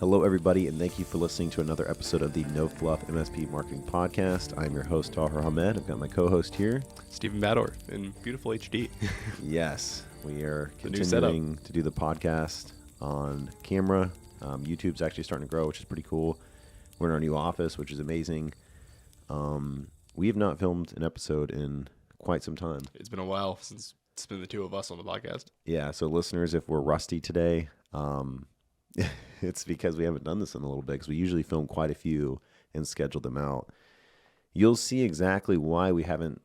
Hello, everybody, and thank you for listening to another episode of the No Fluff MSP Marketing Podcast. I'm your host, Taher Hamid. I've got my co-host here, Stephen Bador, in beautiful HD. Yes, we are continuing to do the podcast on camera. YouTube's actually starting to grow, which is pretty cool. We're in our new office, which is amazing. We have not filmed an episode in quite some time. It's been a while since it's been the two of us on the podcast. Yeah, so listeners, if we're rusty today, it's because we haven't done this in a little bit, because we usually film quite a few and schedule them out. You'll see exactly why we haven't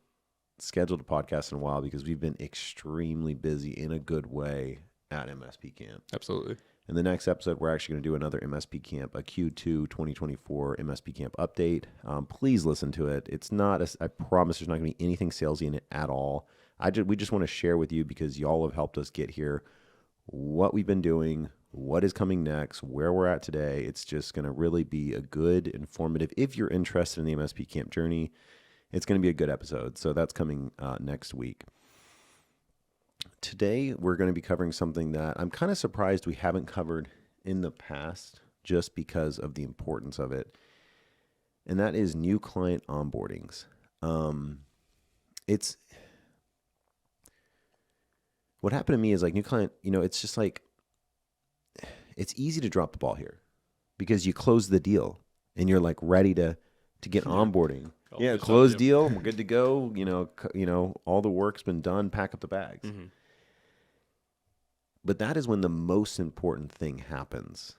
scheduled a podcast in a while, because we've been extremely busy in a good way at MSP Camp. Absolutely. In the next episode, we're actually going to do another MSP Camp, a Q2 2024 MSP Camp update. Please listen to it. It's not, I promise there's not going to be anything salesy in it at all. We just want to share with you, because y'all have helped us get here, what we've been doing, what is coming next, where we're at today. It's just going to really be a good, informative, if you're interested in the MSP Camp journey, it's going to be a good episode. So that's coming next week. Today, we're going to be covering something that I'm kind of surprised we haven't covered in the past, just because of the importance of it. And that is new client onboardings. What happened to me is, like, new client, it's just like, it's easy to drop the ball here, because you close the deal and you're like ready to get onboarding. Yeah, close deal. We're good to go. All the work's been done. Pack up the bags. Mm-hmm. But that is when the most important thing happens.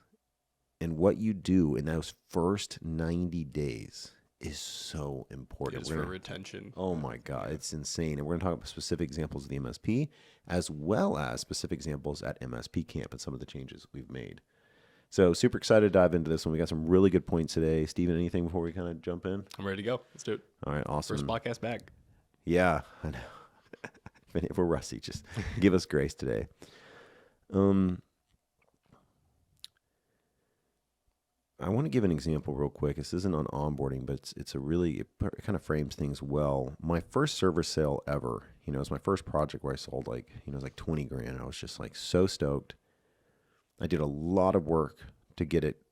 And what you do in those first 90 days is so important. It's for retention. Oh my God, it's insane. And we're going to talk about specific examples of the MSP, as well as specific examples at MSP Camp and some of the changes we've made. So super excited to dive into this one. We got some really good points today. Steven, anything before we kind of jump in? I'm ready to go. Let's do it. All right, awesome. First podcast back. Yeah, I know. If we're rusty, just give us grace today. I want to give an example real quick. This isn't on onboarding, but it kind of frames things well. My first server sale ever, it was my first project where I sold it was like 20 grand. I was just like so stoked. I did a lot of work to get it,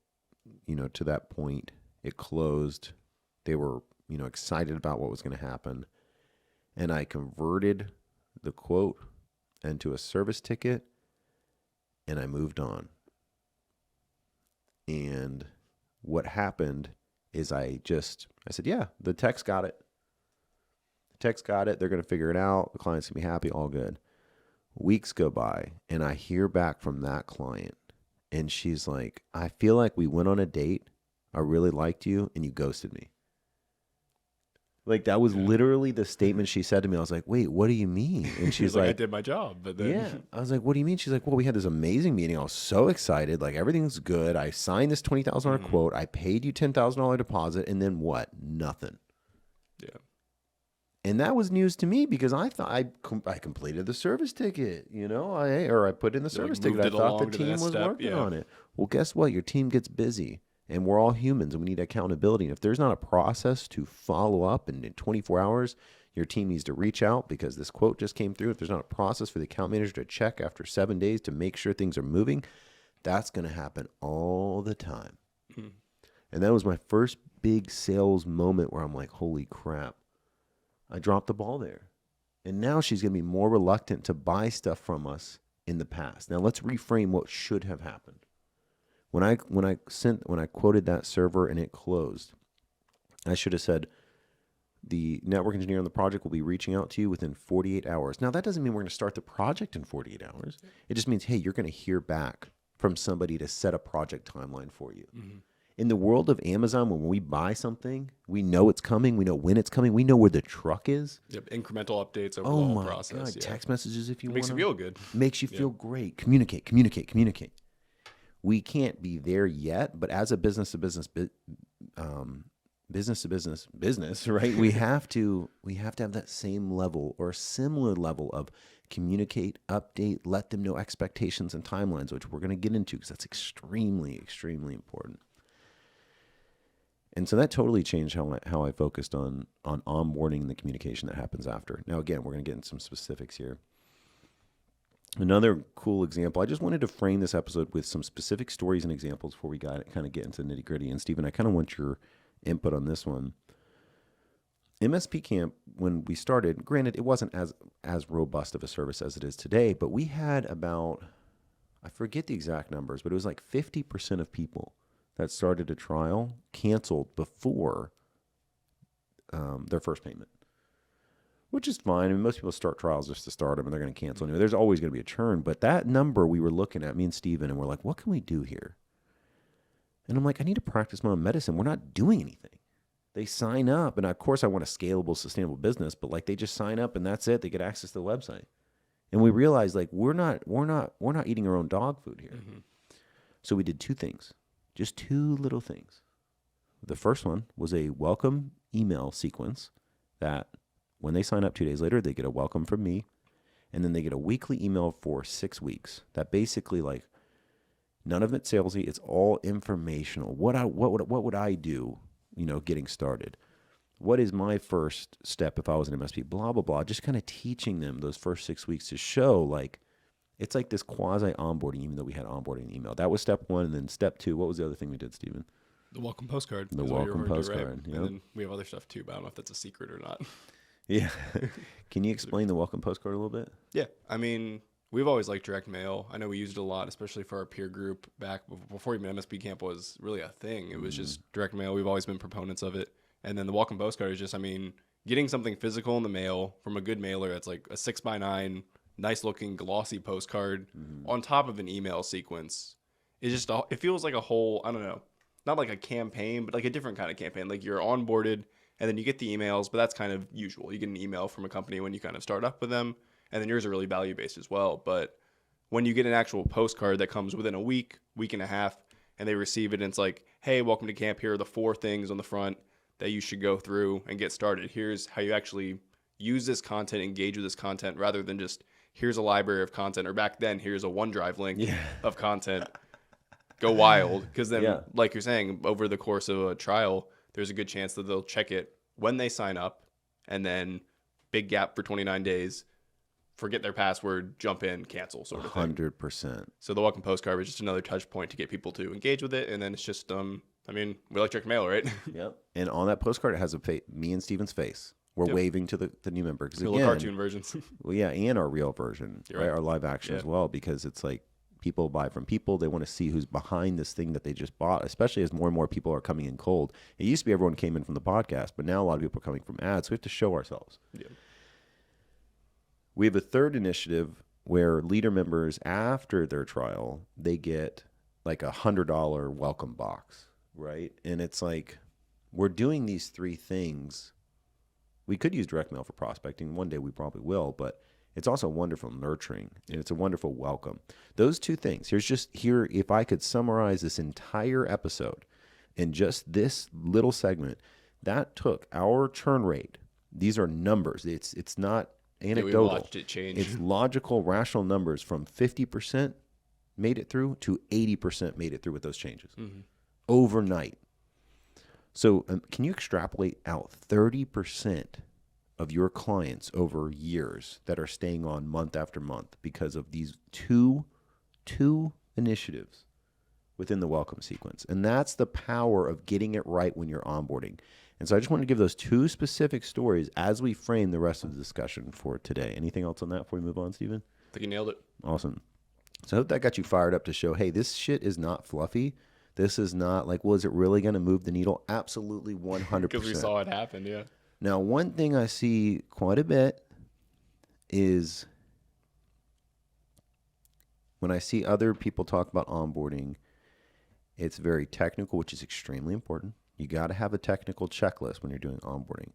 to that point. It closed. They were, excited about what was going to happen. And I converted the quote into a service ticket, and I moved on. And what happened is I said, yeah, the tech's got it. The tech's got it. They're going to figure it out. The client's going to be happy. All good. Weeks go by, and I hear back from that client, and she's like, I feel like we went on a date. I really liked you, and you ghosted me. Like, that was literally the statement she said to me. I was like, wait, what do you mean? And she's like, I did my job. But then... Yeah. I was like, what do you mean? She's like, well, we had this amazing meeting. I was so excited. Like, everything's good. I signed this $20,000 quote. I paid you $10,000 deposit. And then what? Nothing. Yeah. And that was news to me, because I thought I completed the service ticket, I put in the service ticket. I thought the team was working on it. Well, guess what? Your team gets busy. And we're all humans, and we need accountability. And if there's not a process to follow up, and in 24 hours, your team needs to reach out because this quote just came through. If there's not a process for the account manager to check after 7 days to make sure things are moving, that's going to happen all the time. Mm-hmm. And that was my first big sales moment where I'm like, holy crap, I dropped the ball there. And now she's going to be more reluctant to buy stuff from us in the past. Now let's reframe what should have happened. When I quoted that server and it closed, I should have said, the network engineer on the project will be reaching out to you within 48 hours. Now, that doesn't mean we're going to start the project in 48 hours. It just means, hey, you're going to hear back from somebody to set a project timeline for you. Mm-hmm. In the world of Amazon, when we buy something, we know it's coming. We know when it's coming. We know where the truck is. Yep, incremental updates over the whole process. God, text messages if you want. Makes you feel good. Makes you feel great. Communicate. We can't be there yet, but as a business to business, right? We have to have that same level or similar level of communicate, update, let them know expectations and timelines, which we're going to get into, because that's extremely, extremely important. And so that totally changed how I focused on onboarding and the communication that happens after. Now, again, we're going to get into some specifics here. Another cool example. I just wanted to frame this episode with some specific stories and examples before we kind of get into the nitty gritty. And Stephen, I kind of want your input on this one. MSP Camp, when we started, granted, it wasn't as robust of a service as it is today, but we had about, I forget the exact numbers, but it was like 50% of people that started a trial canceled before their first payment, which is fine. I mean, most people start trials just to start them, and they're going to cancel anyway. There's always going to be a churn, but that number we were looking at, me and Steven, and we're like, what can we do here? And I'm like, I need to practice my own medicine. We're not doing anything. They sign up, and of course I want a scalable, sustainable business, but like they just sign up and that's it. They get access to the website. And we realized like we're not eating our own dog food here. Mm-hmm. So we did two things, just two little things. The first one was a welcome email sequence that when they sign up 2 days later, they get a welcome from me, and then they get a weekly email for 6 weeks. That basically like none of it's salesy. It's all informational. What would I do? Getting started. What is my first step if I was an MSP? Blah, blah, blah. Just kind of teaching them those first 6 weeks to show like, it's like this quasi onboarding, even though we had onboarding email. That was step one. And then step two, what was the other thing we did, Stephen? The welcome postcard. The welcome postcard. Right? Yep. And then we have other stuff too, but I don't know if that's a secret or not. Yeah. Can you explain the welcome postcard a little bit? Yeah. I mean, we've always liked direct mail. I know we used it a lot, especially for our peer group back before even MSP Camp was really a thing. It was just direct mail. We've always been proponents of it. And then the welcome postcard is just, I mean, getting something physical in the mail from a good mailer that's like a 6x9, nice looking glossy postcard on top of an email sequence. It's just, it feels like a whole, I don't know, not like a campaign, but like a different kind of campaign. Like you're onboarded and then you get the emails, but that's kind of usual. You get an email from a company when you kind of start up with them. And then yours are really value-based as well. But when you get an actual postcard that comes within a week and a half, and they receive it, and it's like, hey, welcome to camp. Here are the 4 things on the front that you should go through and get started. Here's how you actually use this content, engage with this content, rather than just, here's a library of content. Or back then, here's a OneDrive link of content. Go wild. Because then, like you're saying, over the course of a trial, there's a good chance that they'll check it when they sign up, and then big gap for 29 days. Forget their password, jump in, cancel, sort of thing. 100%. So the welcome postcard was just another touch point to get people to engage with it, and then it's just, I mean, we like direct mail, right? Yep. And on that postcard, it has me and Steven's face. We're waving to the new member. Because little cartoon versions. Well, yeah, and our real version, right? Our live action as well, because it's like people buy from people. They want to see who's behind this thing that they just bought, especially as more and more people are coming in cold. It used to be everyone came in from the podcast, but now a lot of people are coming from ads. So we have to show ourselves. Yeah. We have a third initiative where leader members, after their trial, they get like $100 welcome box, right? And it's like, we're doing these 3 things. We could use direct mail for prospecting. One day we probably will, but it's also wonderful nurturing, and it's a wonderful welcome. Those 2 things. If I could summarize this entire episode in just this little segment, that took our churn rate. These are numbers. It's not anecdotal. We watched it change. It's logical, rational numbers from 50% made it through to 80% made it through with those changes overnight. So can you extrapolate out 30% of your clients over years that are staying on month after month because of these two initiatives within the welcome sequence? And that's the power of getting it right when you're onboarding. And so I just want to give those 2 specific stories as we frame the rest of the discussion for today. Anything else on that before we move on, Stephen? I think you nailed it. Awesome. So I hope that got you fired up to show, hey, this shit is not fluffy. This is not like, well, is it really going to move the needle? Absolutely 100%. Because we saw it happen, yeah. Now, one thing I see quite a bit is when I see other people talk about onboarding, it's very technical, which is extremely important. You got to have a technical checklist when you're doing onboarding.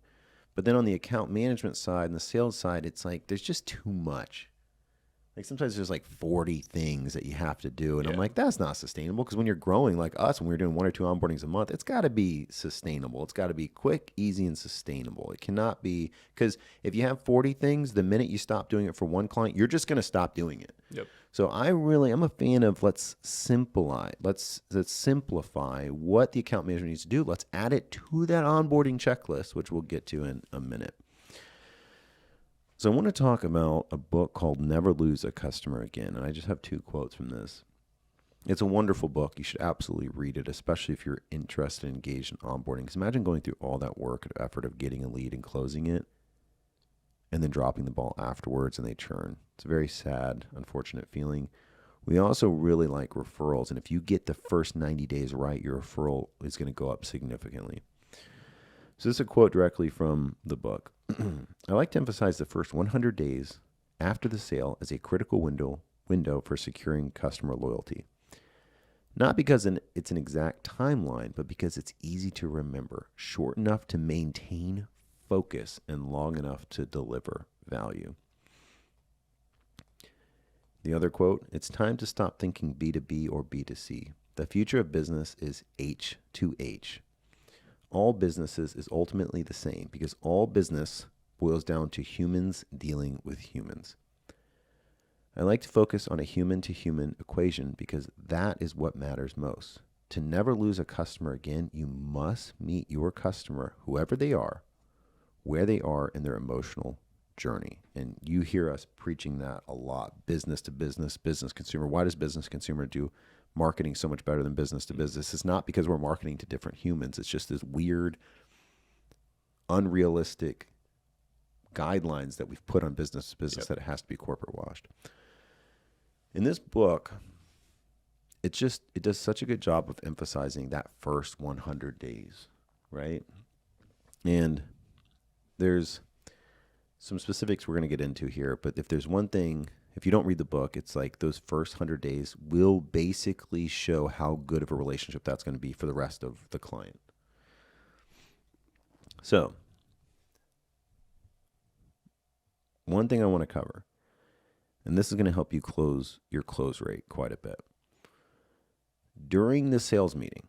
But then on the account management side and the sales side, it's like there's just too much. Like sometimes there's like 40 things that you have to do. And I'm like, that's not sustainable. Because when you're growing like us, when we're doing 1 or 2 onboardings a month, it's got to be sustainable. It's got to be quick, easy, and sustainable. It cannot be, because if you have 40 things, the minute you stop doing it for one client, you're just going to stop doing it. Yep. So I'm a fan of let's simplify what the account manager needs to do. Let's add it to that onboarding checklist, which we'll get to in a minute. So I want to talk about a book called Never Lose a Customer Again. And I just have 2 quotes from this. It's a wonderful book. You should absolutely read it, especially if you're interested and engaged in onboarding. Because imagine going through all that work and effort of getting a lead and closing it and then dropping the ball afterwards and they churn. It's a very sad, unfortunate feeling. We also really like referrals. And if you get the first 90 days right, your referral is going to go up significantly. So this is a quote directly from the book. I like to emphasize the first 100 days after the sale as a critical window for securing customer loyalty. Not because it's an exact timeline, but because it's easy to remember, short enough to maintain focus, and long enough to deliver value. The other quote, it's time to stop thinking B2B or B2C. The future of business is H2H. All businesses is ultimately the same because all business boils down to humans dealing with humans. I like to focus on a human-to-human equation because that is what matters most. To never lose a customer again, you must meet your customer, whoever they are, where they are in their emotional journey. And you hear us preaching that a lot. Business to business, business consumer. Why does business consumer do marketing so much better than business to business? It's not because we're marketing to different humans. It's just this weird, unrealistic guidelines that we've put on business to business that it has to be corporate washed. In this book, it does such a good job of emphasizing that first 100 days, right? And there's some specifics we're going to get into here, but if there's one thing, if you don't read the book, it's like those first 100 days will basically show how good of a relationship that's going to be for the rest of the client. So, one thing I want to cover, and this is going to help you close your close rate quite a bit. During the sales meeting,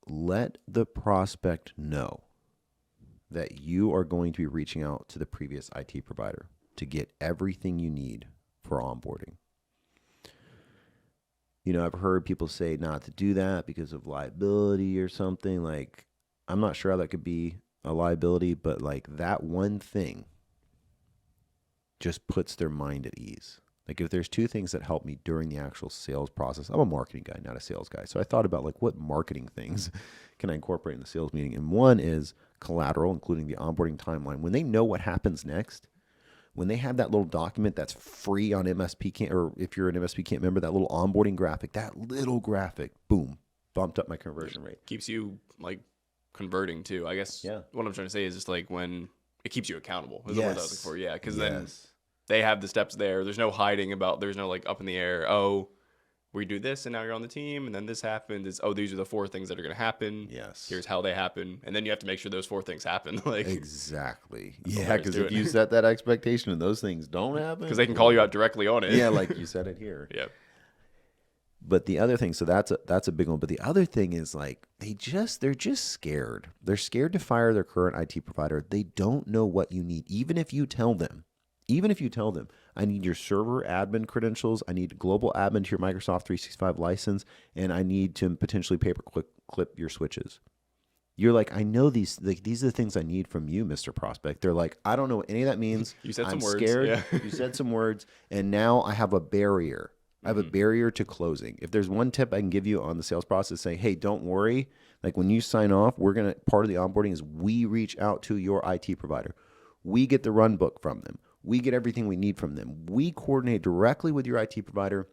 let the prospect know that you are going to be reaching out to the previous IT provider to get everything you need for onboarding. You know, I've heard people say not to do that because of liability or something. Like, I'm not sure how that could be a liability, but like that one thing just puts their mind at ease. Like if there's 2 things that help me during the actual sales process, I'm a marketing guy, not a sales guy. So I thought about like what marketing things can I incorporate in the sales meeting? And one is collateral, including the onboarding timeline. When they know what happens next, when they have that little document that's free on MSP Camp, or if you're an MSP Camp member, that little onboarding graphic, boom, bumped up my conversion rate. Keeps you like converting too. I guess what I'm trying to say is just like when it keeps you accountable. Is the word I was looking for. Yeah, because then they have the steps there. There's no hiding about. There's no like up in the air. Oh, we do this and now you're on the team, and then this happened. These are the 4 things that are going to happen. Yes. Here's how they happen, and then you have to make sure those 4 things happen. Like exactly. Yeah, because if you set that expectation and those things don't happen, because they can call you out directly on it. Yeah, like you said it here. Yeah. But the other thing, so that's a big one. But the other thing is like they're just scared. They're scared to fire their current IT provider. They don't know what you need, even if you tell them, I need your server admin credentials, I need global admin to your Microsoft 365 license, and I need to potentially clip your switches. You're like, I know these are the things I need from you, Mr. Prospect. They're like, I don't know what any of that means. You said some I'm words. Scared. Yeah. You said some words, and now I have a barrier. I have a barrier to closing. If there's one tip I can give you on the sales process, say, hey, don't worry. Like when you sign off, part of the onboarding is we reach out to your IT provider. We get the run book from them. We get everything we need from them. We coordinate directly with your IT provider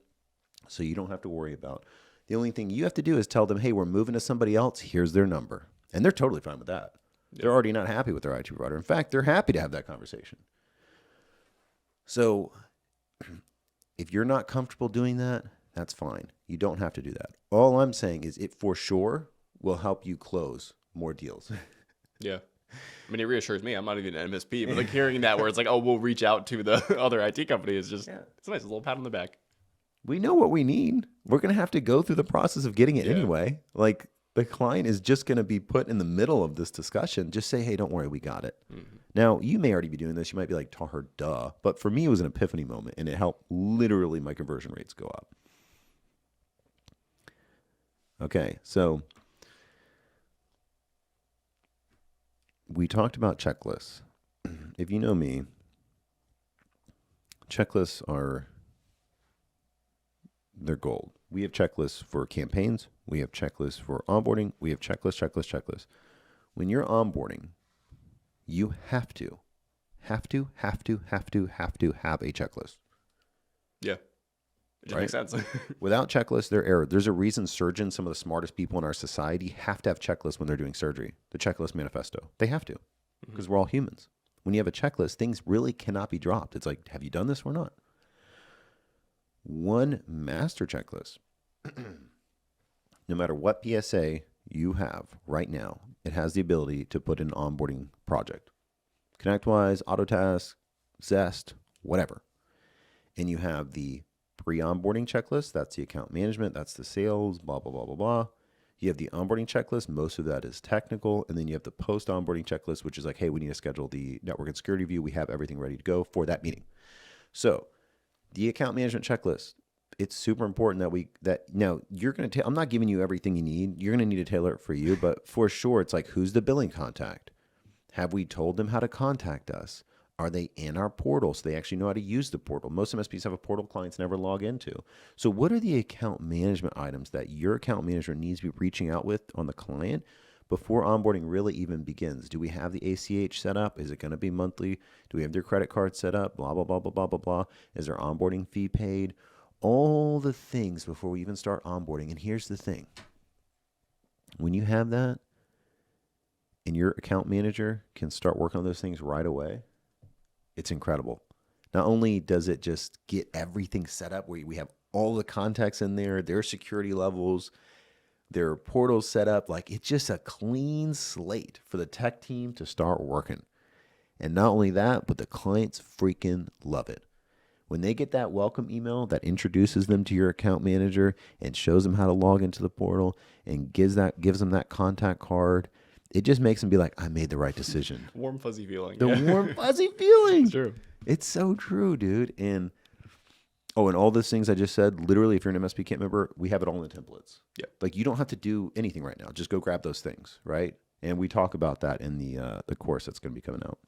so you don't have to worry about. The only thing you have to do is tell them, hey, we're moving to somebody else. Here's their number. And they're totally fine with that. Yep. They're already not happy with their IT provider. In fact, they're happy to have that conversation. So if you're not comfortable doing that, that's fine. You don't have to do that. All I'm saying is it for sure will help you close more deals. Yeah. I mean, it reassures me. I'm not even an MSP, but like hearing that where it's like, oh, we'll reach out to the other IT company is just, it's a nice little pat on the back. We know what we need. We're going to have to go through the process of getting it anyway. Like the client is just going to be put in the middle of this discussion. Just say, hey, don't worry, we got it. Mm-hmm. Now, you may already be doing this. You might be like, Taher, duh. But for me, it was an epiphany moment, and it helped literally my conversion rates go up. Okay, so we talked about checklists. If you know me, checklists they're gold. We have checklists for campaigns. We have checklists for onboarding. We have checklists. When you're onboarding, you have to have a checklist. Yeah. It Right? makes sense. Without checklists, they're error. There's a reason surgeons, some of the smartest people in our society, have to have checklists when they're doing surgery. The checklist manifesto. They have to, because we're all humans. When you have a checklist, things really cannot be dropped. It's like, have you done this or not? One master checklist, no matter what PSA you have right now, it has the ability to put an onboarding project. ConnectWise, Autotask, Zest, whatever. And you have the pre-onboarding checklist. That's the account management. That's the sales, blah, blah, blah, blah, blah. You have the onboarding checklist. Most of that is technical. And then you have the post-onboarding checklist, which is like, hey, we need to schedule the network and security view. We have everything ready to go for that meeting. So the account management checklist, it's super important that now you're going to, I'm not giving you everything you need. You're going to need to tailor it for you, but for sure, it's like, who's the billing contact? Have we told them how to contact us? Are they in our portal so they actually know how to use the portal? Most MSPs have a portal clients never log into. So what are the account management items that your account manager needs to be reaching out with on the client before onboarding really even begins? Do we have the ACH set up? Is it going to be monthly? Do we have their credit card set up? Blah, blah, blah, blah, blah, blah, blah. Is their onboarding fee paid? All the things before we even start onboarding. And here's the thing. When you have that and your account manager can start working on those things right away, it's incredible. Not only does it just get everything set up where we have all the contacts in there, their security levels, their portals set up, like it's just a clean slate for the tech team to start working. And not only that, but the clients freaking love it. When they get that welcome email that introduces them to your account manager and shows them how to log into the portal and gives them that contact card, it just makes them be like, I made the right decision. Warm, fuzzy feeling. Warm, fuzzy feeling. It's true. It's so true, dude. And all those things I just said, literally, if you're an MSP camp member, we have it all in the templates. Yeah. Like you don't have to do anything right now. Just go grab those things, right? And we talk about that in the course that's going to be coming out.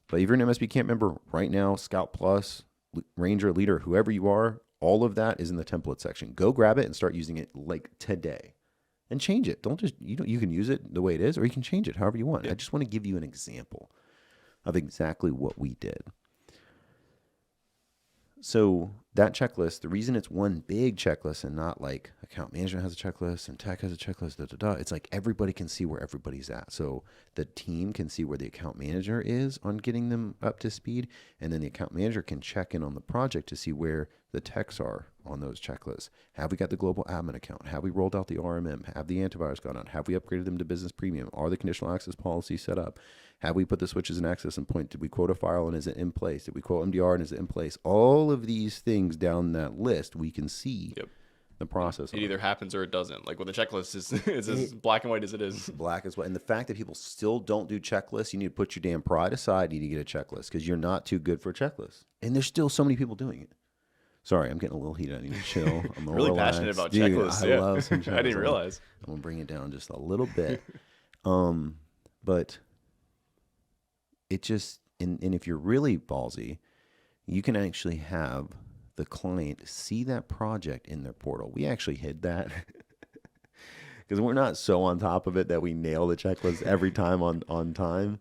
But if you're an MSP camp member right now, Scout Plus, Ranger, Leader, whoever you are, all of that is in the template section. Go grab it and start using it like today. And change it. Don't just, you can use it the way it is, or you can change it however you want. Yeah. I just want to give you an example of exactly what we did. So that checklist, the reason it's one big checklist and not like account management has a checklist and tech has a checklist, it's like everybody can see where everybody's at. So the team can see where the account manager is on getting them up to speed. And then the account manager can check in on the project to see where the techs are on those checklists. Have we got the global admin account? Have we rolled out the RMM? Have the antivirus gone on? Have we upgraded them to business premium? Are the conditional access policies set up? Have we put the switches in access and point? Did we quote a firewall and is it in place? Did we quote MDR and is it in place? All of these things down that list, we can see the process. It either happens or it doesn't. Like with the checklist, it's as black and white as it is. Black as white. And the fact that people still don't do checklists, you need to put your damn pride aside. You need to get a checklist because you're not too good for a checklist. And there's still so many people doing it. Sorry, I'm getting a little heated. I need to chill. I'm really relaxed. Passionate about Dude, checklists. I love some checklists. I didn't realize. I'm going to bring it down just a little bit. But it just, and if you're really ballsy, you can actually have the client see that project in their portal. We actually hid that because we're not so on top of it that we nail the checklist every time on time.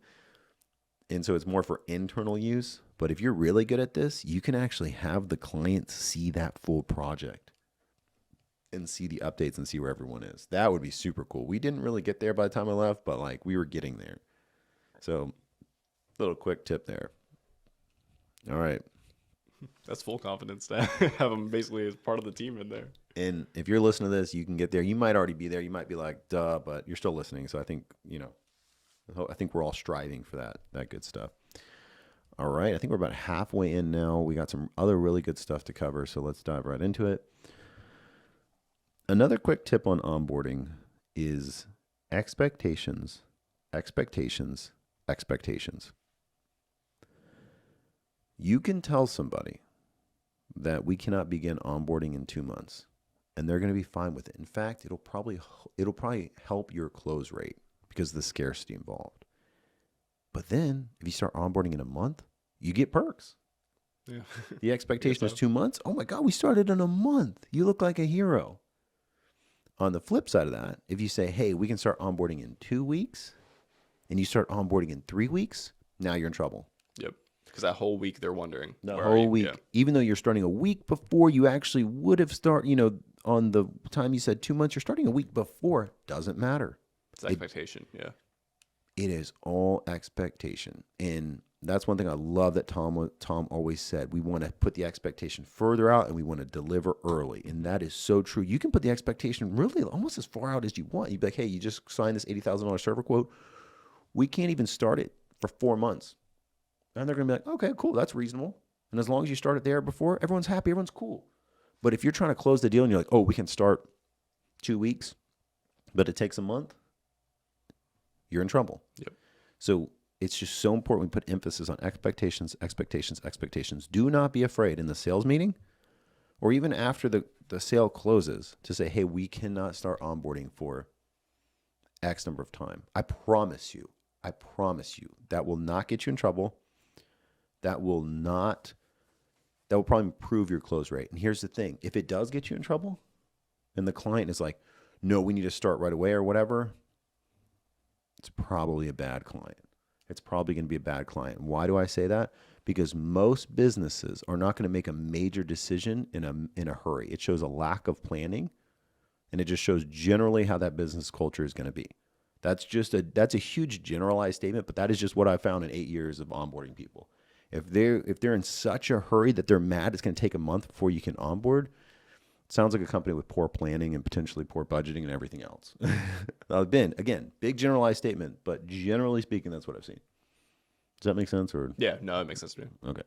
And so it's more for internal use. But if you're really good at this, you can actually have the clients see that full project and see the updates and see where everyone is. That would be super cool. We didn't really get there by the time I left, but like we were getting there. So little quick tip there. All right. That's full confidence to have them basically as part of the team in there. And if you're listening to this, you can get there. You might already be there. You might be like, duh, but you're still listening. So I think, I think we're all striving for that good stuff. All right. I think we're about halfway in now. We got some other really good stuff to cover. So let's dive right into it. Another quick tip on onboarding is expectations. You can tell somebody that we cannot begin onboarding in 2 months and they're going to be fine with it. In fact, it'll probably help your close rate because of the scarcity involved. But then if you start onboarding in a month, you get perks. Yeah. The expectation is 2 months. Oh my God, we started in a month. You look like a hero. On the flip side of that, if you say, hey, we can start onboarding in 2 weeks, and you start onboarding in 3 weeks, now you're in trouble. Yep. Because that whole week they're wondering. The whole week, even though you're starting a week before you actually would have started, on the time you said 2 months, you're starting a week before. Doesn't matter. It's expectation. It is all expectation. And that's one thing I love that Tom always said. We want to put the expectation further out and we want to deliver early. And that is so true. You can put the expectation really almost as far out as you want. You'd be like, hey, you just signed this $80,000 server quote. We can't even start it for 4 months. And they're going to be like, okay, cool. That's reasonable. And as long as you start it there before, everyone's happy. Everyone's cool. But if you're trying to close the deal and you're like, oh, we can start 2 weeks, but it takes a month, you're in trouble. Yep. So it's just so important we put emphasis on expectations, expectations, expectations. Do not be afraid in the sales meeting or even after the sale closes to say, hey, we cannot start onboarding for X number of time. I promise you, that will not get you in trouble. That will probably improve your close rate. And here's the thing. If it does get you in trouble and the client is like, no, we need to start right away or whatever, it's probably a bad client. It's probably going to be a bad client. Why do I say that? Because most businesses are not going to make a major decision in a hurry. It shows a lack of planning, and it just shows generally how that business culture is going to be. That's a huge generalized statement, but that is just what I found in 8 years of onboarding people. If they're in such a hurry that they're mad it's going to take a month before you can onboard, it sounds like a company with poor planning and potentially poor budgeting and everything else. Again, big generalized statement, but generally speaking, that's what I've seen. Does that make sense? Or yeah, no, it makes sense to me. Okay.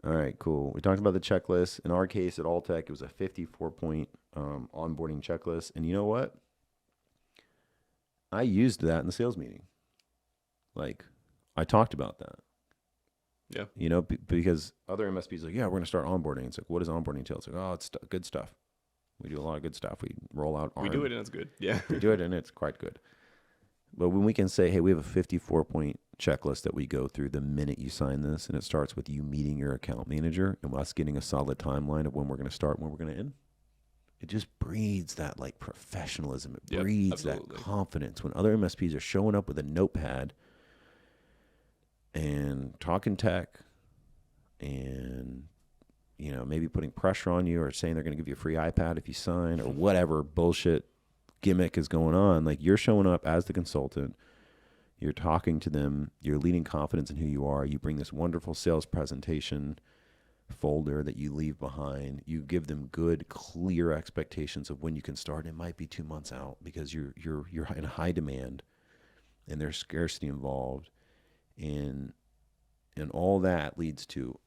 All right, cool. We talked about the checklist. In our case at Alltech, it was a 54-point onboarding checklist. And you know what? I used that in the sales meeting. Like, I talked about that. Yeah. Because other MSPs are like, yeah, we're going to start onboarding. It's like, what does onboarding entail? It's like, oh, it's good stuff. We do a lot of good stuff. We roll out. We do it and it's good. Yeah. We do it and it's quite good. But when we can say, hey, we have a 54-point checklist that we go through the minute you sign this, and it starts with you meeting your account manager and us getting a solid timeline of when we're going to start and when we're going to end, it just breeds that like professionalism. It breeds that confidence when other MSPs are showing up with a notepad and talking tech and maybe putting pressure on you or saying they're going to give you a free iPad if you sign or whatever bullshit gimmick is going on. Like, you're showing up as the consultant, you're talking to them, you're leading confidence in who you are, you bring this wonderful sales presentation folder that you leave behind, you give them good clear expectations of when you can start. It might be 2 months out because you're in high demand and there's scarcity involved, and all that leads to,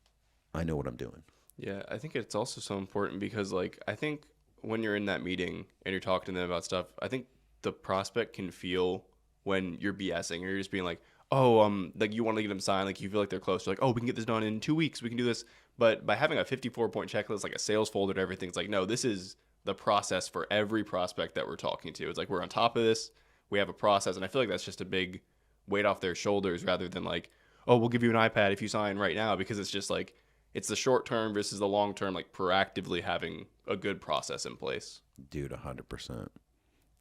I know what I'm doing. Yeah, I think it's also so important because, like, I think when you're in that meeting and you're talking to them about stuff, I think the prospect can feel when you're BSing or you're just being like, oh, like you want to get them signed, like you feel like they're close. You're like, oh, we can get this done in 2 weeks. We can do this. But by having a 54-point checklist, like a sales folder and everything, it's like, no, this is the process for every prospect that we're talking to. It's like, we're on top of this. We have a process. And I feel like that's just a big weight off their shoulders rather than like, oh, we'll give you an iPad if you sign right now, because it's just like, it's the short term versus the long term, like proactively having a good process in place. Dude, 100%.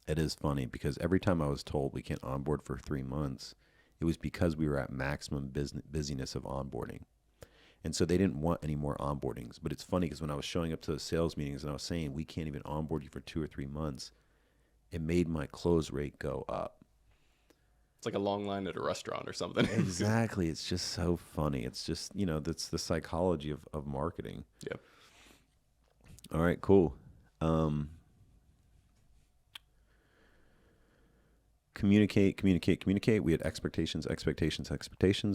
It is funny because every time I was told we can't onboard for 3 months, it was because we were at maximum busyness of onboarding. And so they didn't want any more onboardings. But it's funny because when I was showing up to the sales meetings and I was saying we can't even onboard you for 2 or 3 months, it made my close rate go up. It's like a long line at a restaurant or something. Exactly. It's just so funny. It's just, that's the psychology of marketing. Yep. All right, cool. Communicate. We had expectations.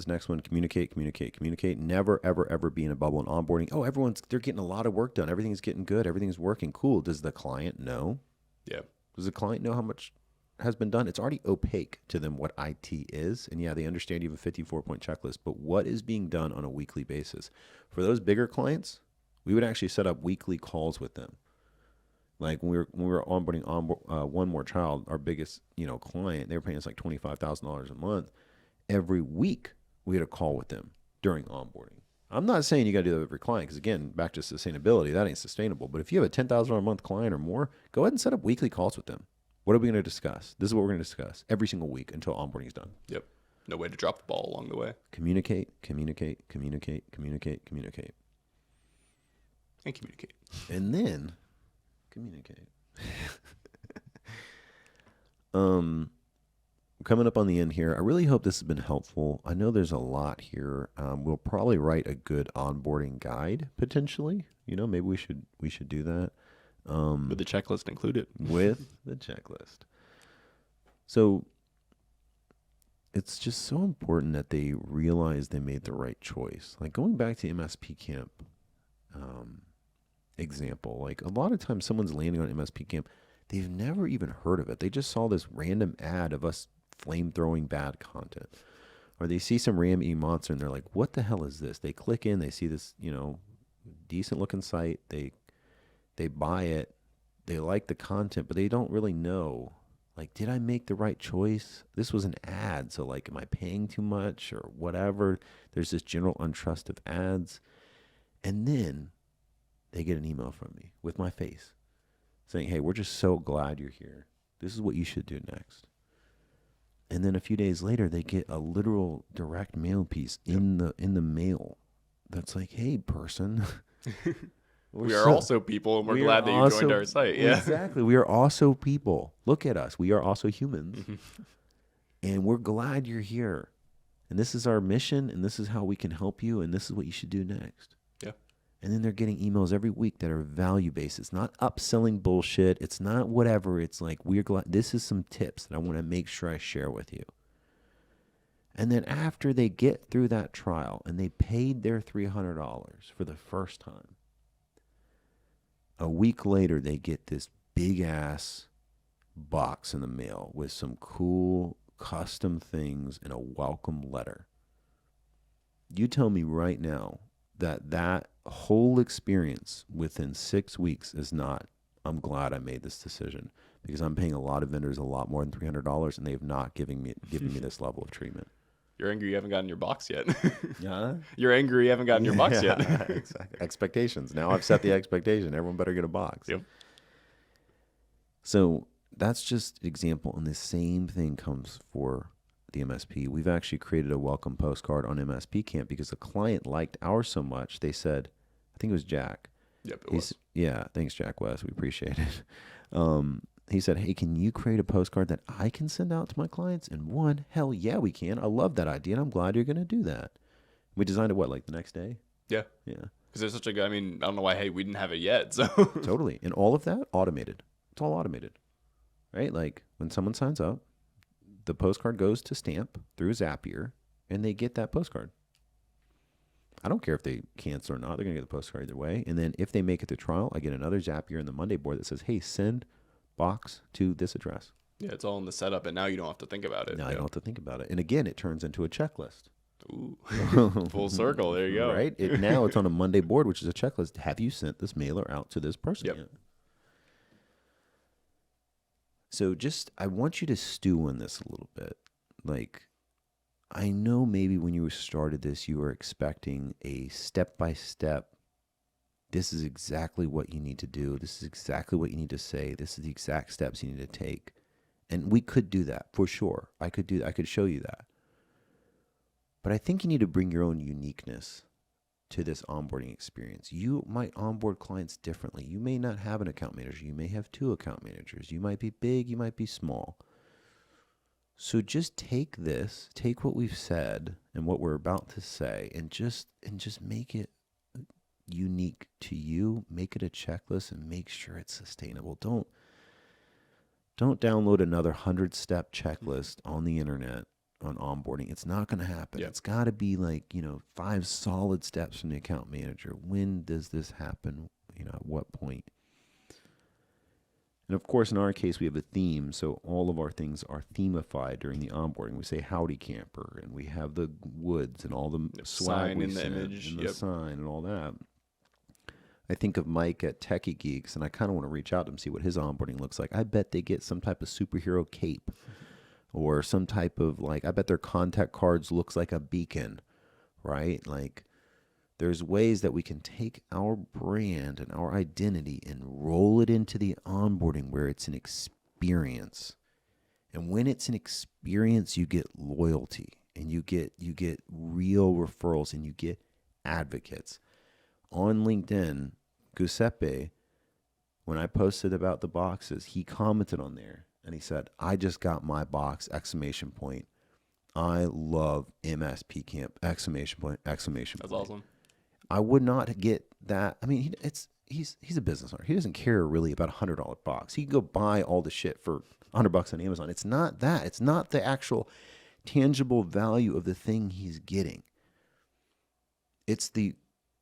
Next one, communicate. Never, ever, ever be in a bubble in onboarding. Oh, they're getting a lot of work done. Everything's getting good. Everything's working. Cool. Does the client know? Yeah. Does the client know how much has been done? It's already opaque to them what IT is. And yeah, they understand you have a 54-point checklist, but what is being done on a weekly basis? For those bigger clients, we would actually set up weekly calls with them. Like when we were onboarding One More Child, our biggest client, they were paying us like $25,000 a month. Every week we had a call with them during onboarding. I'm not saying you got to do that with every client because, again, back to sustainability, that ain't sustainable. But if you have a $10,000 a month client or more, go ahead and set up weekly calls with them. What are we going to discuss? This is what we're going to discuss every single week until onboarding is done. Yep. No way to drop the ball along the way. Communicate, communicate, communicate, communicate, communicate. And communicate. And then communicate. Coming up on the end here, I really hope this has been helpful. I know there's a lot here. We'll probably write a good onboarding guide potentially. Maybe we should do that. With the checklist included. With the checklist. So it's just so important that they realize they made the right choice. Like going back to MSP camp example, like a lot of times someone's landing on MSP camp, they've never even heard of it. They just saw this random ad of us flame-throwing bad content. Or they see some random e-monster and they're like, what the hell is this? They click in, they see this, decent-looking site. They buy it. They like the content, but they don't really know, like, did I make the right choice? This was an ad, so, like, am I paying too much or whatever? There's this general untrust of ads. And then they get an email from me with my face saying, hey, we're just so glad you're here. This is what you should do next. And then a few days later, they get a literal direct mail piece in the mail that's like, hey, person. We are also people, and we're glad that you joined our site. Yeah, exactly. We are also people. Look at us. We are also humans. And we're glad you're here. And this is our mission, and this is how we can help you, and this is what you should do next. Yeah. And then they're getting emails every week that are value-based. It's not upselling bullshit. It's not whatever. It's like, we're glad. This is some tips that I want to make sure I share with you. And then after they get through that trial and they paid their $300 for the first time, a week later they get this big-ass box in the mail with some cool custom things and a welcome letter. You tell me right now that whole experience within 6 weeks is not, I'm glad I made this decision, because I'm paying a lot of vendors a lot more than $300 and they have not given me this level of treatment. You're angry you haven't gotten your box yet. Yeah. You're angry you haven't gotten your box yet. Exactly. Expectations. Now I've set the expectation. Everyone better get a box. Yep. So that's just an example. And the same thing comes for the MSP. We've actually created a welcome postcard on MSP Camp because the client liked ours so much. They said, I think it was Jack. Yep, it was. Yeah, thanks, Jack West. We appreciate it. He said, hey, can you create a postcard that I can send out to my clients? And one, hell yeah, we can. I love that idea, and I'm glad you're going to do that. We designed it, like the next day? Yeah. Yeah. Because there's such a good, I don't know why, we didn't have it yet. So Totally. And all of that, automated. It's all automated, right? Like when someone signs up, the postcard goes to Stamp through Zapier, and they get that postcard. I don't care if they cancel or not. They're going to get the postcard either way. And then if they make it to trial, I get another Zapier in the Monday board that says, hey, send box to this address. Yeah, it's all in the setup, and now you don't have to think about it. Now you don't have to think about it. And again, it turns into a checklist. Ooh, full circle. There you go. Right? Now it's on a Monday board, which is a checklist. Have you sent this mailer out to this person yet? So I want you to stew in this a little bit. Like, I know maybe when you started this, you were expecting a step-by-step, this is exactly what you need to do. This is exactly what you need to say. This is the exact steps you need to take. And we could do that for sure. I could show you that. But I think you need to bring your own uniqueness to this onboarding experience. You might onboard clients differently. You may not have an account manager. You may have 2 account managers. You might be big. You might be small. So just take what we've said and what we're about to say and just make it unique to you. Make it a checklist and make sure it's sustainable. Don't download another 100-step checklist on the internet on onboarding. It's not going to happen. Yeah. It's got to be 5 solid steps from the account manager. When does this happen? At what point? And of course, in our case, we have a theme, so all of our things are themified during the onboarding. We say "Howdy Camper," and we have the woods and all the swag in the image, and the sign and all that. I think of Mike at Techie Geeks, and I kind of want to reach out to him, see what his onboarding looks like. I bet they get some type of superhero cape or some type of, I bet their contact cards looks like a beacon, right? Like, There's ways that we can take our brand and our identity and roll it into the onboarding where it's an experience. And when it's an experience, you get loyalty and you get real referrals and you get advocates. On LinkedIn, Giuseppe, when I posted about the boxes, he commented on there and he said, "I just got my box, exclamation point. I love MSP Camp, exclamation point, exclamation point." That's awesome. I would not get that. I mean, he's a business owner. He doesn't care really about $100 box. He can go buy all the shit for $100 on Amazon. It's not that. It's not the actual tangible value of the thing he's getting. It's the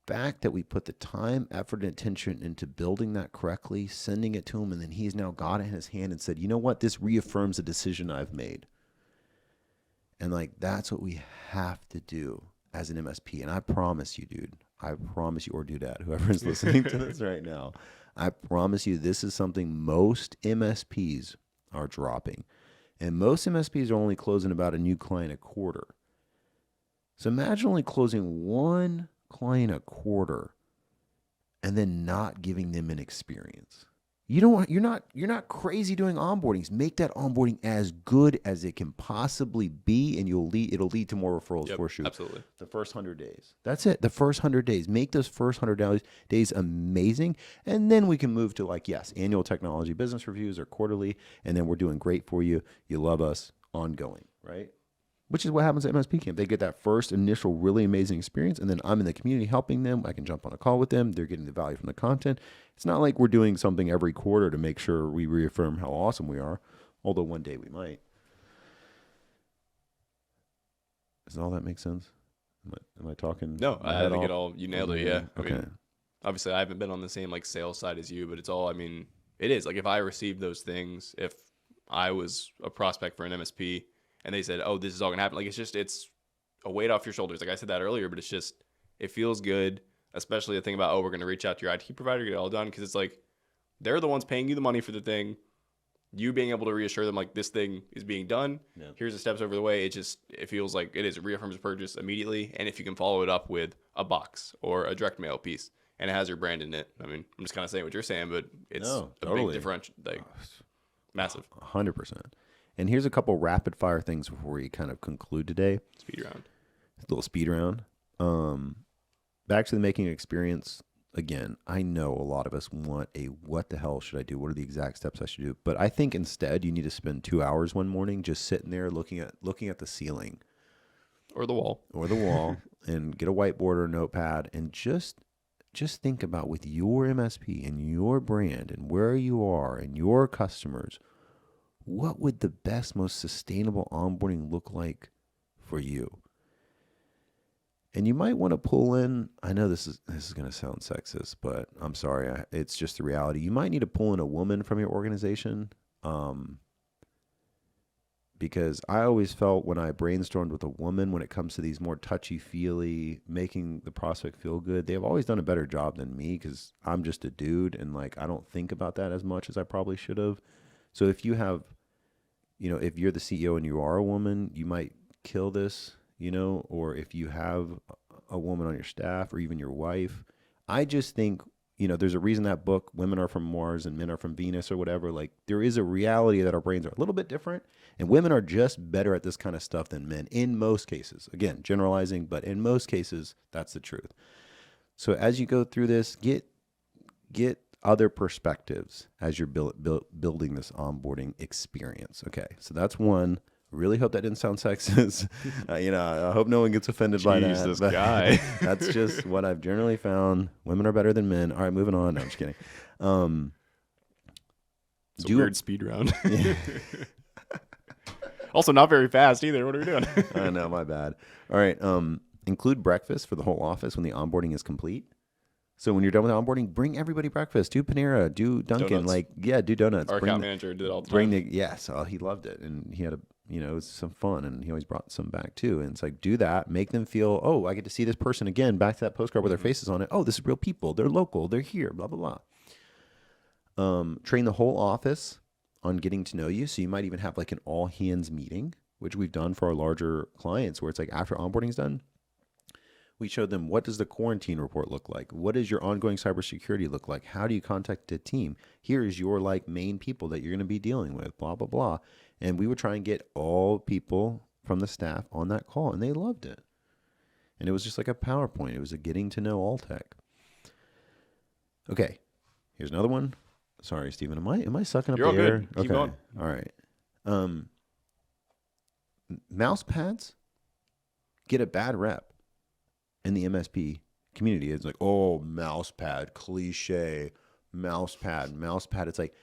fact that we put the time, effort, and attention into building that correctly, sending it to him, and then he's now got it in his hand and said, "You know what? This reaffirms a decision I've made." And like, that's what we have to do as an MSP. And I promise you, dude, I promise you, or dudette, whoever is listening to this right now, I promise you this is something most MSPs are dropping. And most MSPs are only closing about a new client a quarter. So imagine only closing one client a quarter and then not giving them an experience. You're not crazy doing onboardings. Make that onboarding as good as it can possibly be, and it'll lead to more referrals for sure. Absolutely. The first 100 days. That's it. The first 100 days. Make those first 100 days amazing, and then we can move to annual technology business reviews or quarterly, and then we're doing great for you. You love us, ongoing, right? Which is what happens at MSP Camp. They get that first initial really amazing experience, and then I'm in the community helping them. I can jump on a call with them. They're getting the value from the content. It's not like we're doing something every quarter to make sure we reaffirm how awesome we are, although one day we might. Does all that make sense? Am I talking? No, I think you nailed it, yeah. Okay. I mean, obviously, I haven't been on the same sales side as you, but it's all, it is. If I received those things, if I was a prospect for an MSP, and they said, "Oh, this is all gonna happen," it's a weight off your shoulders. I said that earlier, but it feels good, especially the thing about, we're gonna reach out to your IT provider, get it all done, because it's they're the ones paying you the money for the thing. You being able to reassure them this thing is being done. Yeah. Here's the steps over the way. It feels like it reaffirms the purchase immediately, and if you can follow it up with a box or a direct mail piece, and it has your brand in it. I'm just kind of saying what you're saying, but it's big differential, massive. 100%. And here's a couple rapid fire things before we kind of conclude today. Speed round. A little speed round. Back to the making experience. Again, I know a lot of us want what the hell should I do? What are the exact steps I should do? But I think instead you need to spend 2 hours one morning just sitting there looking at the ceiling. Or the wall. And get a whiteboard or a notepad and just think about, with your MSP and your brand and where you are and your customers, what would the best, most sustainable onboarding look like for you? And you might want to pull in, I know this is going to sound sexist, but I'm sorry, it's just the reality. You might need to pull in a woman from your organization, because I always felt when I brainstormed with a woman, when it comes to these more touchy-feely, making the prospect feel good, they've always done a better job than me, because I'm just a dude, and I don't think about that as much as I probably should have. So if you have, if you're the CEO and you are a woman, you might kill this, or if you have a woman on your staff or even your wife. I just think, there's a reason that book, Women Are From Mars and Men Are From Venus or whatever, there is a reality that our brains are a little bit different, and women are just better at this kind of stuff than men in most cases. Again, generalizing, but in most cases, that's the truth. So as you go through this, get other perspectives as you're building this onboarding experience. Okay, so that's one. Really hope that didn't sound sexist. I hope no one gets offended by that. This guy. That's just what I've generally found. Women are better than men. All right, moving on. No, I'm just kidding. It's a weird speed round. Also, not very fast either. What are we doing? I know, my bad. All right, include breakfast for the whole office when the onboarding is complete. So when you're done with onboarding, bring everybody breakfast. Do Panera, do Dunkin', donuts. Do donuts. Our account manager did it all the time. He loved it, and he had it was some fun, and he always brought some back too. And it's do that, make them feel, oh, I get to see this person again. Back to that postcard with their faces on it. Oh, this is real people. They're local. They're here. Blah blah blah. Train the whole office on getting to know you. So you might even have an all hands meeting, which we've done for our larger clients, where it's after onboarding's done, We showed them, what does the quarantine report look like? What does your ongoing cybersecurity look like? How do you contact a team? Here is your like main people that you're going to be dealing with, blah, blah, blah. And we would try and get all people from the staff on that call, and they loved it. And it was just like a PowerPoint. It was a getting to know all tech. Okay, here's another one. Sorry, Steven. Am I sucking up You're the all air? good. Keep going. All right. Mouse pads get a bad rep in the MSP community. It's like, oh, mouse pad, cliche, mouse pad. It's like,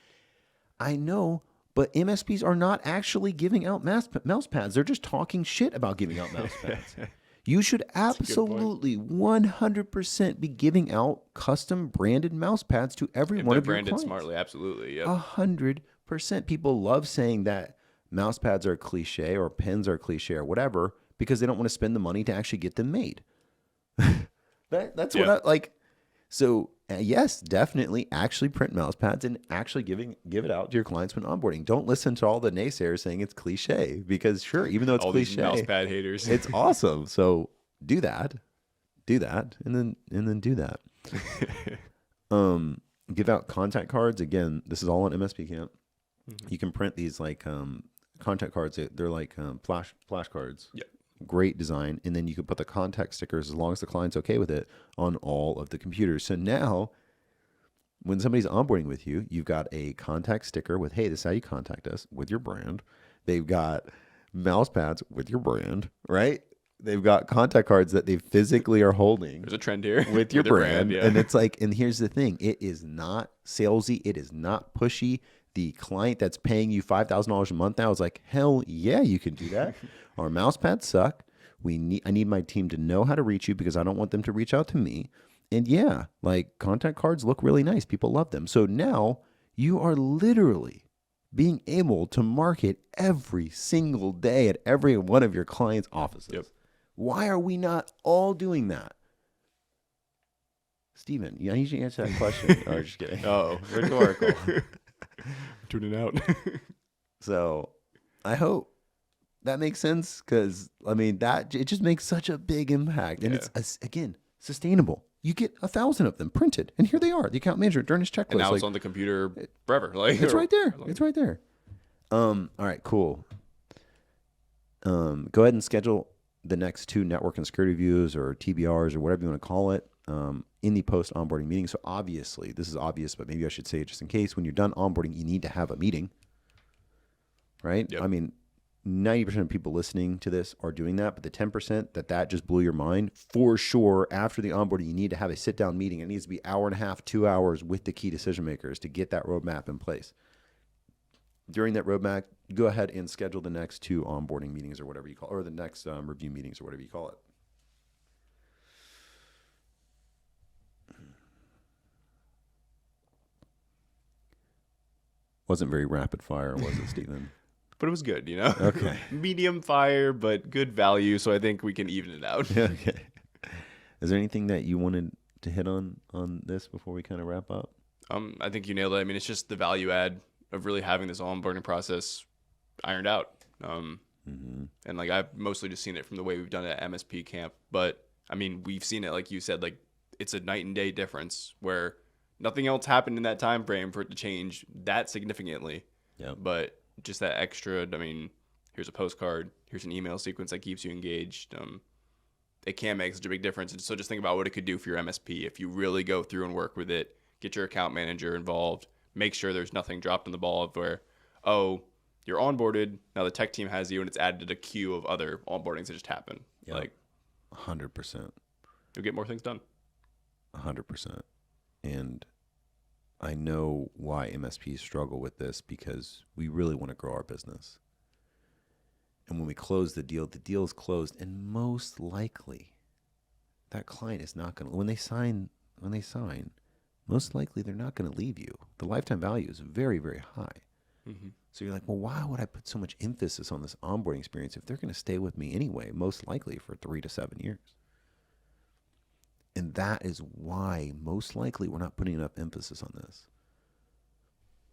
I know, but MSPs are not actually giving out mouse pads. They're just talking shit about giving out mouse pads. You should absolutely 100% be giving out custom branded mouse pads to every one of your clients. Branded smartly, absolutely. Yep. 100%. People love saying that mouse pads are cliche or pens are cliche or whatever because they don't want to spend the money to actually get them made. That's what I like. So yes, definitely actually print mouse pads and actually give it out to your clients when onboarding. Don't listen to all the naysayers saying it's cliche because sure, even though it's all cliche, these mouse pad haters, it's awesome. So do that, and then do that. Give out contact cards. Again, this is all on MSP Camp. Mm-hmm. You can print these like contact cards. They're like flashcards. Yeah. Great design. And then you can put the contact stickers, as long as the client's okay with it, on all of the computers. So now when somebody's onboarding with you, you've got a contact sticker with, hey, this is how you contact us, with your brand. They've got mouse pads with your brand, right? They've got contact cards that they physically are holding. There's a trend here. With your brand. Yeah. And it's like, and here's the thing. It is not salesy. It is not pushy. The client that's paying you $5,000 a month now is like, hell yeah, you can do that. Our mouse pads suck. I need my team to know how to reach you because I don't want them to reach out to me. And yeah, like contact cards look really nice. People love them. So now you are literally being able to market every single day at every one of your clients' offices. Yep. Why are we not all doing that? Steven, I need you to answer that question. Oh, just kidding. Oh, rhetorical. Tuning out. So I hope that makes sense because, I mean, it just makes such a big impact. And it's, again, sustainable. You get 1,000 of them printed, and here they are. The account manager during his checklist. And now it's on the computer forever. Like it's right there. It's right there. All right, cool. Go ahead and schedule the next 2 network and security reviews or TBRs or whatever you want to call it in the post onboarding meeting. So obviously, this is obvious, but maybe I should say it just in case. When you're done onboarding, you need to have a meeting, right? Yep. I mean, 90% of people listening to this are doing that, but the 10% that just blew your mind, for sure, after the onboarding, you need to have a sit-down meeting. It needs to be 1.5 hours, 2 hours with the key decision makers to get that roadmap in place. During that roadmap, go ahead and schedule the next 2 onboarding meetings or whatever you call it, or the next review meetings or whatever you call it. Wasn't very rapid fire, was it, Steven? But it was good, you know? Okay. Medium fire, but good value, so I think we can even it out. Okay. Is there anything that you wanted to hit on this before we kind of wrap up? I think you nailed it. I mean, it's just the value add of really having this onboarding process ironed out. And like I've mostly just seen it from the way we've done it at MSP Camp. But I mean, we've seen it, like you said, like it's a night and day difference where nothing else happened in that time frame for it to change that significantly. Yeah. But just that extra, I mean, here's a postcard, here's an email sequence that keeps you engaged. It can make such a big difference. And so just think about what it could do for your MSP if you really go through and work with it, get your account manager involved, make sure there's nothing dropped in the ball of where, oh, you're onboarded, now the tech team has you, and it's added to the queue of other onboardings that just happen. Yep. Like 100%. You'll get more things done. 100%. And I know why MSPs struggle with this because we really want to grow our business. And when we close the deal is closed. And most likely that client is not going to, when they sign, most likely they're not going to leave you. The lifetime value is very, very high. Mm-hmm. So you're like, well, why would I put so much emphasis on this onboarding experience if they're going to stay with me anyway, most likely for 3 to 7 years? And that is why most likely we're not putting enough emphasis on this.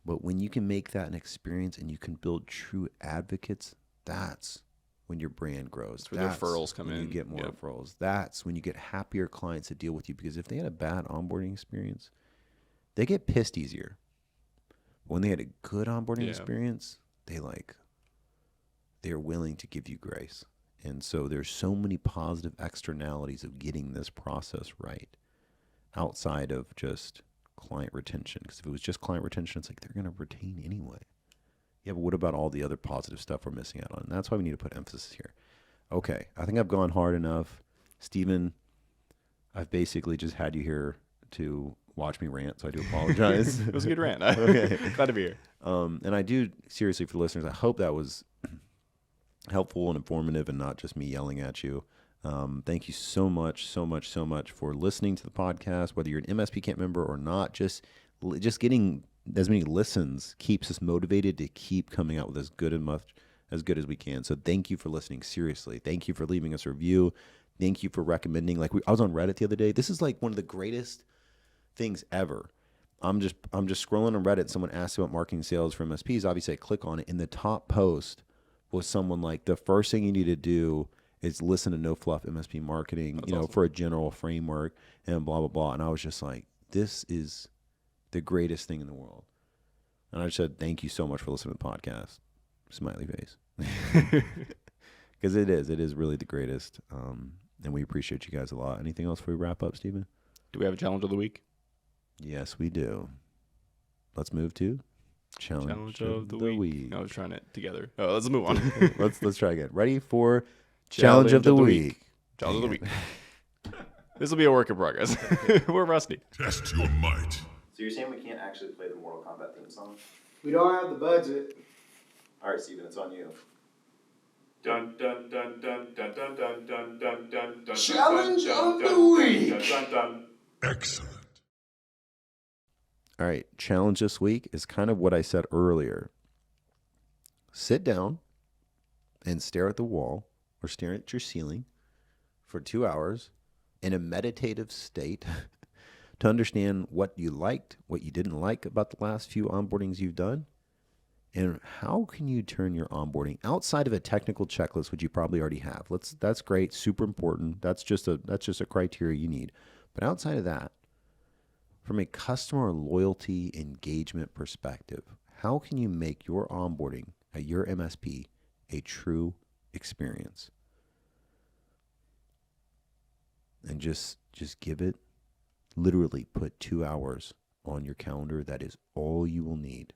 But when you can make that an experience and you can build true advocates, that's when your brand grows. That's where the referrals come in. You get more referrals. That's when you get happier clients that deal with you, because if they had a bad onboarding experience, they get pissed easier. When they had a good onboarding experience, they're willing to give you grace. And so there's so many positive externalities of getting this process right outside of just client retention. Because if it was just client retention, it's like they're going to retain anyway. Yeah, but what about all the other positive stuff we're missing out on? And that's why we need to put emphasis here. Okay, I think I've gone hard enough. Steven, I've basically just had you here to watch me rant, so I do apologize. It was a good rant. Okay. Glad to be here. And I do, seriously, for the listeners, I hope that was helpful and informative and not just me yelling at you. Thank you so much for listening to the podcast, whether you're an MSP Camp member or not. Just getting as many listens keeps us motivated to keep coming out with as good as we can. So thank you for listening. Seriously. Thank you for leaving us a review. Thank you for recommending. I was on Reddit the other day. This is like one of the greatest things ever. I'm just scrolling on Reddit. Someone asked about marketing sales for MSPs. Obviously I click on it. In the top post was someone like, the first thing you need to do is listen to No Fluff MSP marketing, That's awesome. For a general framework and blah, blah, blah. And I was just like, this is the greatest thing in the world. And I just said, thank you so much for listening to the podcast. Smiley face. Because it is really the greatest. And we appreciate you guys a lot. Anything else before we wrap up, Steven? Do we have a challenge of the week? Yes, we do. Let's move to challenge of the week. I was trying it together. Oh, let's move on. let's try again. Ready for challenge of the week. Challenge of the week. This will be a work in progress. We're rusty. Test your might. So you're saying we can't actually play the Mortal Kombat theme song? We don't have the budget. All right, Steven, it's on you. Dun dun dun dun dun dun dun dun dun dun dun. Challenge of the week. Excellent. All right, challenge this week is kind of what I said earlier. Sit down and stare at the wall or stare at your ceiling for 2 hours in a meditative state to understand what you liked, what you didn't like about the last few onboardings you've done, and how can you turn your onboarding outside of a technical checklist, which you probably already have. That's great, super important. That's just a criteria you need. But outside of that, from a customer loyalty engagement perspective, how can you make your onboarding at your MSP a true experience? And just give it, literally put 2 hours on your calendar. That is all you will need.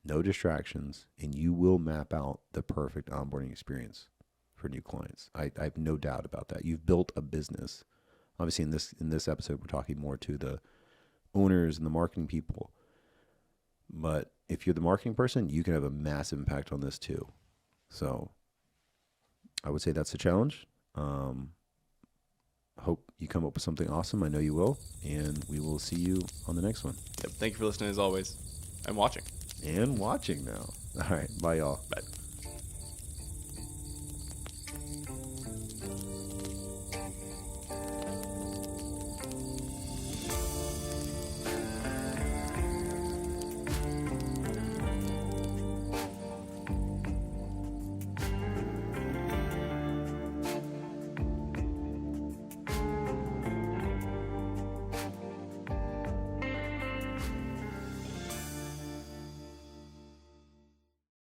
No distractions, and you will map out the perfect onboarding experience for new clients. I have no doubt about that. You've built a business. Obviously, in this episode, we're talking more to the owners and the marketing people. But if you're the marketing person, you can have a massive impact on this too. So I would say that's the challenge. Hope you come up with something awesome. I know you will. And we will see you on the next one. Yep. Thank you for listening as always. And watching. And watching now. All right. Bye, y'all. Bye.